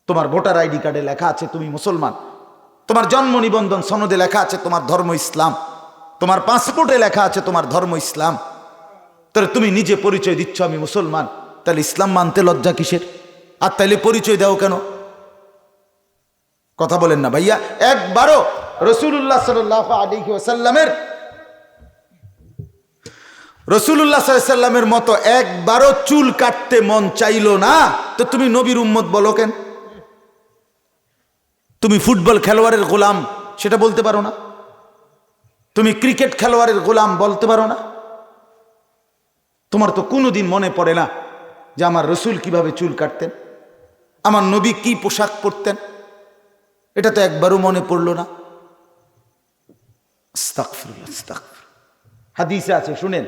তোমার voter ID কার্ডে লেখা আছে তুমি মুসলমান, তোমার জন্ম নিবন্ধন সনদে লেখা আছে তোমার ধর্ম ইসলাম, তোমার পাসপোর্টে লেখা আছে তোমার ধর্ম ইসলাম, তাহলে তুমি নিজে পরিচয় দিচ্ছ আমি মুসলমান, তাহলে ইসলাম মানতে লজ্জা কিসের? আর তাইলে পরিচয় দাও কেন? কথা বলেন না ভাইয়া। একবারও রাসূলুল্লাহ সাল্লাল্লাহু আলাইহি ওয়াসাল্লামের মতো একবারও চুল কাটতে মন চাইলো না, তো তুমি নবীর উম্মত বলো কেন? তুমি ফুটবল খেলোয়াড়ের গোলাম সেটা বলতে পারো না? তুমি ক্রিকেট খেলোয়াড়ের গোলাম বলতে পারো না? তোমার তো কোনোদিন মনে পড়ে না যে আমার রসুল কিভাবে চুল কাটতেন, আমার নবী কি পোশাক পরতেন, এটা তো একবারও মনে পড়লো না। আস্তাগফিরুল্লাহ, আস্তাগফিরুল্লাহ। হাদিসে আছে, শুনেন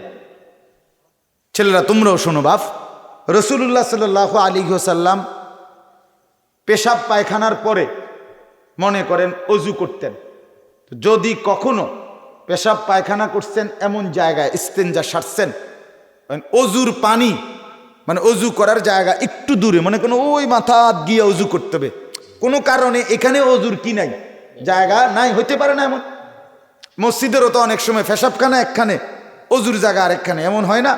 ছেলেরা, তোমরাও শোনো বাপ। রাসূলুল্লাহ সাল্লাল্লাহু আলাইহি ওয়াসাল্লাম পেশাব পায়খানার পরে মনে করেন অজু করতেন। যদি কখনো পেশাব পায়খানা করছেন এমন জায়গায় ইস্তেঞ্জা সারছেন, অজুর পানি মানে অজু করার জায়গা একটু দূরে, মনে কোনো ওই মাথা গিয়ে অজু করতে হবে, কোনো কারণে এখানে অজুর কি নাই, জায়গা নাই, হইতে পারে না এমন? মসজিদেরও তো অনেক সময় পেশাবখানা একখানে অজুর জায়গা আরেকখানে, এমন হয় না?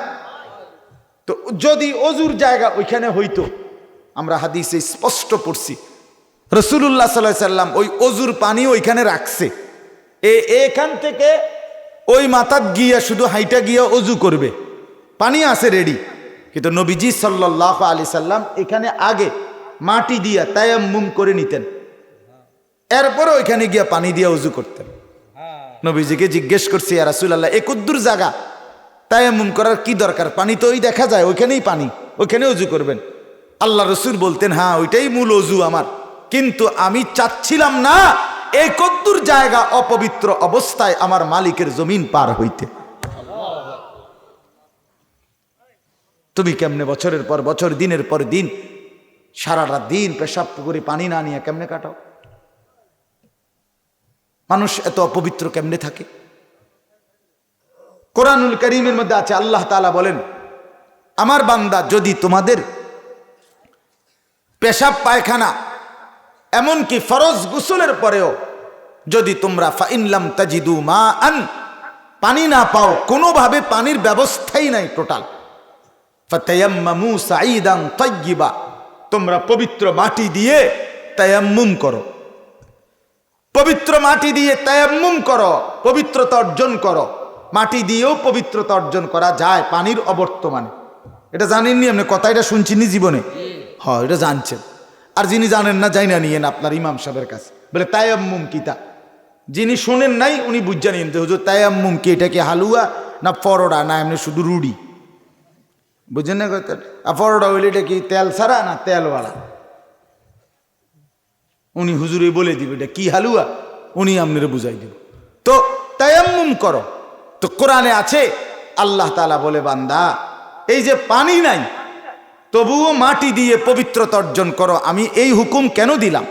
তো যদি অজুর জায়গা ওইখানে হইতো, আমরা হাদিসে স্পষ্ট পড়ছি রাসূলুল্লাহ সাল্লাল্লাহু আলাইহি সাল্লাম ওই অজুর পানি ওইখানে রাখছে, এখান থেকে ওই মাথাত গিয়া শুধু হাইটা গিয়া অজু করবে, পানি আছে রেডি। কিন্তু নবীজি সাল্লাল্লাহু আলাইহি সাল্লাম এখানে আগে মাটি দিয়া তায়াম্মুম করে নিতেন, এরপরে ওইখানে গিয়া পানি দিয়া অজু করতেন। নবীজিকে জিজ্ঞেস করছি, ইয়া রাসূলুল্লাহ, এ কদ্দুর জায়গা, তায়াম্মুম করার কি দরকার? পানি তো ওই দেখা যায়, ওইখানেই পানি, ওইখানে অজু করবেন। আল্লাহ রসুল বলতেন, হ্যাঁ ওইটাই মূল অজু আমার, কিন্তু আমি চাচ্ছিলাম না এই কদ্দুর জায়গা অপবিত্র অবস্থায় আমার মালিকের জমিন পার হইতে। তুমি কেমনে বছরের পর বছর, দিনের পর দিন, সারাটা দিন পেশাব করে পানি না নিয়ে কেমনে কাটাও? মানুষ এত অপবিত্র কেমনে থাকে? কোরআনুল কারীমের মধ্যে আছে, আল্লাহ তাআলা বলেন, আমার বান্দা যদি তোমাদের পেশাব পায়খানা এমনকি ফরজ গোসলের পরেও যদি তোমরা ফাইন লাম তাজিদু মাআন, পানি না পাও, কোনোভাবে পানির ব্যবস্থাই নাই টোটাল, ফাতায়াম্মামু সাঈদান তাইয়্যিবা, তোমরা পবিত্র মাটি দিয়ে তায়াম্মুম করো, পবিত্র মাটি দিয়ে তায়াম্মুম করো, পবিত্রতা অর্জন করো। মাটি দিয়েও পবিত্রতা অর্জন করা যায় পানির অবর্তমানে, এটা জানেননি আপনি? কথা এটা শুনছেননি জীবনে? হ্যাঁ, এটা জানছেন। আর যিনি জানেন না, যাই না নিয়েন আপনার ইমাম সাহেবের কাছে, বলে তায়াম্মুম কিতা। যিনি শোনেন নাই উনি বুঝা নিন, হুজুর তায়াম্মুম কি, এটা কি হালুয়া না পরোটা না এমনি শুধু রুডি? বুঝেন না কথা? আর পরোটা হইলে এটা কি তেল ছাড়া না তেলওয়ালা? উনি হুজুরে বলে দিবে এটা কি হালুয়া, উনি আপনারা বুঝাই দিব। তো তায়াম্মুম করো। তো কোরআনে আছে, আল্লাহ তাআলা বলে, বান্দা এই যে পানি নাই তবুও মাটি দিয়ে পবিত্রতা অর্জন করো। আমি এই হুকুম কেন দিলাম?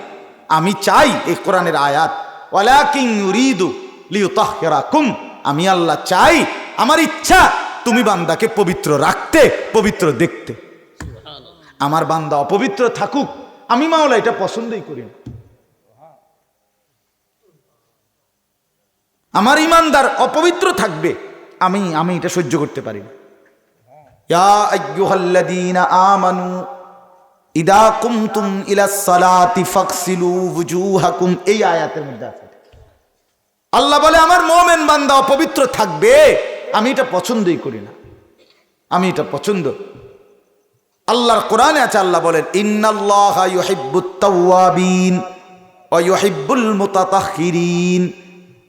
আমি চাই, এই কোরআনের আয়াত, ওয়ালাকিন ইউরিদু লিইউতাহহিরাকুম, আমি আল্লাহ চাই, আমার ইচ্ছা তুমি বান্দাকে পবিত্র রাখতে, পবিত্র দেখতে। আমার বান্দা অপবিত্র থাকুক, আমি মাওলা এটা পছন্দই করি না। আমার ইমানদার অপবিত্র থাকবে, আমি এটা সহ্য করতে পারি না। ইয়া আইয়ুহাল্লাযীনা আমানু ইদা কুমতুম ইলাস সালাতি ফাগসিলু ওয়ুজুহাকুম, এই আয়াতের মধ্যে আছে। আল্লাহ বলে আমার মুমিন বান্দা অপবিত্র থাকবে, আমি এটা পছন্দই করি না, আমি এটা পছন্দ। আল্লাহর কোরআনে আছে, আল্লাহ বলেন, ইন্নাল্লাহা ইউহিব্বুত তাওয়াবিন ওয়া ইউহিব্বুল মুতাতাহহিরিন।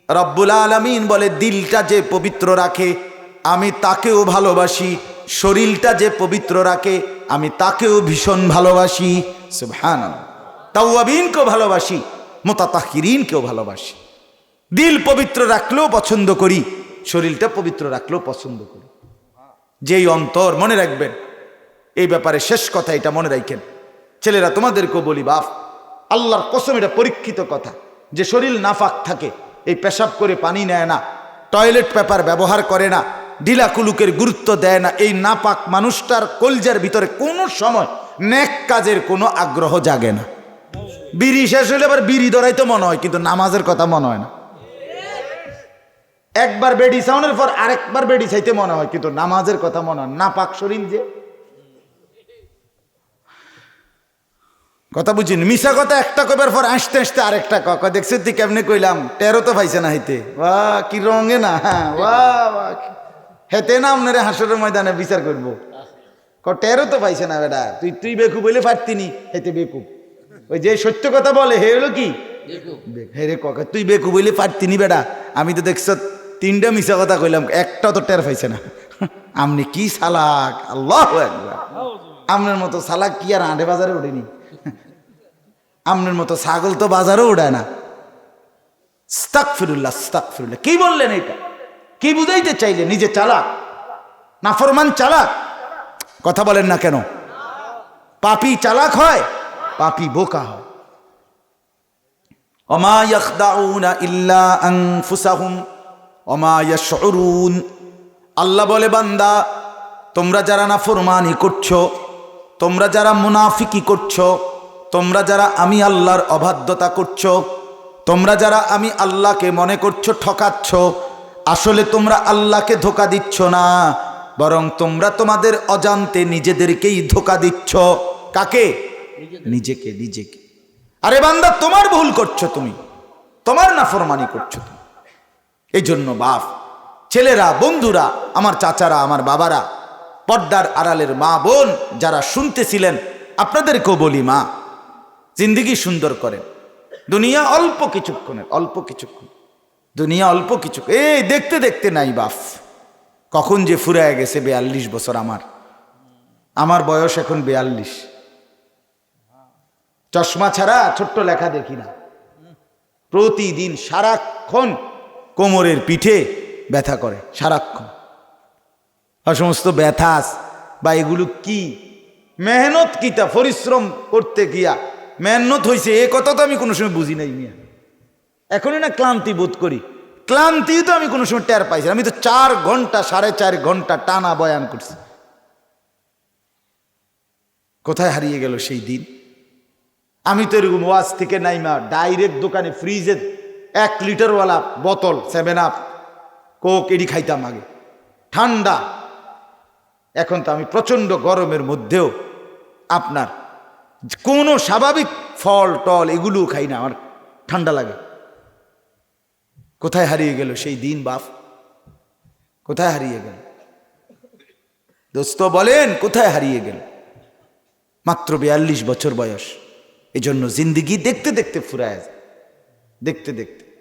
রব্বুল আলামিন বলে, দিলটা যে পবিত্র রাখে আমি তাকেও ভালোবাসি, শরীরটা যে পবিত্র রাখে আমি তাকেও ভীষণ ভালোবাসি। সুবহানাল্লাহ। তাওয়াবিনকেও ভালোবাসি, মুতাতাহহিরিনকেও ভালোবাসি। দিল পবিত্র রাখলেও পছন্দ করি, শরীরটা পবিত্র রাখলেও পছন্দ করি। যেই অন্তর, মনে রাখবেন এই ব্যাপারে শেষ কথা, এটা মনে রাখেন ছেলেরা, তোমাদেরকেও বলি বাপ, আল্লাহর কসম এটা পরীক্ষিত কথা, যে শরীর নাফাক থাকে, এই পেশাব করে পানি নেয় না, টয়লেট পেপার ব্যবহার করে না, ঢিলা কুলুকের গুরুত্ব দেয় না, এই নাপাক মানুষটার কলজার ভিতরে কোনো সময় নেক কাজের কোনো আগ্রহ জাগে না। বিড়ি শেষ হলে আবার বিড়ি ধরাইতে মনে হয়, কিন্তু নামাজের কথা মনে হয় না। একবার বেডি সাউনের পর আরেকবার বেডি চাইতে মনে হয়, কিন্তু নামাজের কথা মনে হয় না। পাক শরীর যে কথা বুঝিনি, মিশা কথা একটা কইবার পর আসতে আসতে আরেকটা কক দেখছি তুই কেমনে কইলাম, টেরো তো পাইছে না হইতে। বাহ কি রঙে না, বাহ হেতে না আপনারা হাসরের ময়দানে বিচার করবো। টেরো তো পাইছে না বেটা, তুই বেকুব বলে পারতিনি, হেতে বেকুব। ওই যে সত্য কথা বলে হে হলো কি হে রে কক, তুই বেকুব বলে পারতিনি বেটা, আমি তো দেখছ 3টা মিশা কথা কইলাম, একটা তো টের পাইছে না। আপনি কি সালাক, আল্লাহু আকবার। আপনার মতো সালাক কি আর আঁটে বাজারে ওঠেনি, আপনার মতো ছাগল তো বাজারও উড়ায় না। আস্তাগফিরুল্লাহ আস্তাগফিরুল্লাহ, কি বললেন এটা, কি বুঝাইতে চাইলে? নিজে চালাক, নাফরমান চালাক, কথা বলেন না কেন? পাপী চালাক হয়, পাপী বোকা হয়। ওমা ইয়াখদাউনা ইল্লা আনফুসাহুম ওমা ইয়াশউরুন। আল্লাহ বলে বান্দা তোমরা যারা নাফরমানি করছো, তোমরা যারা মুনাফিকি করছো, তোমরা যারা আমি আল্লাহর অবাধ্যতা করছো, তোমরা যারা আমি আল্লাহকে মনে করছো ঠকাচ্ছ, আসলে তোমরা আল্লাহকে ধোঁকা দিচ্ছ না, বরং তোমরা তোমাদের অজান্তে নিজেদেরকেই ধোঁকা দিচ্ছ। কাকে? নিজেকে। আরে বান্দা তোমার ভুল করছো, তুমি তোমার নাফরমানি করছো তুমি। এই জন্য বাপ, ছেলেরা, বন্ধুরা, আমার চাচারা, আমার বাবারা, পর্দার আড়ালের মা বোন যারা শুনতেছিলেন, আপনাদেরকেও বলি মা, জিন্দেগি সুন্দর করেন। দুনিয়া অল্প কিছুক্ষণের, অল্প কিছুক্ষণ দুনিয়া, অল্প কিছু। এই দেখতে দেখতে নাই বাপ, কখন যে ফুরায় গেছে। 42 বছর আমার বয়স এখন 42। চশমা ছাড়া ছোট্ট লেখা দেখি না। প্রতিদিন সারাক্ষণ কোমরের পিঠে ব্যথা করে, সারাক্ষণ। আর সমস্ত ব্যথা বা এগুলো কি মেহনত, কিতা পরিশ্রম করতে গিয়া মেহনত হয়েছে, এ কথা তো আমি কোনো সময় বুঝি নাই মিয়া। এখনই না ক্লান্তি বোধ করি, ক্লান্তি তো আমি কোনো সময় টের পাইছি। আমি তো 4 ঘন্টা 4.5 ঘন্টা টানা বয়ান করছি। কোথায় হারিয়ে গেল সেই দিন? আমি তো এরকম ওয়াজ থেকে নাইমা ডাইরেক্ট দোকানে ফ্রিজের 1 লিটারওয়ালা বোতল 7 আপ কোক এডি খাইতাম আগে, ঠান্ডা। এখন তো আমি প্রচন্ড গরমের মধ্যেও আপনার কোনো স্বাভাবিক ফল টল এগুলো খাই না, আমার ঠান্ডা লাগে। কোথায় হারিয়ে গেল সেই দিন বাপ? কোথায় হারিয়ে গেল? দোস্ত বলেন কোথায় হারিয়ে গেল? মাত্র 42 বছর বয়স। এই জন্য জিন্দিগি দেখতে দেখতে ফুরায় যায়, দেখতে দেখতে।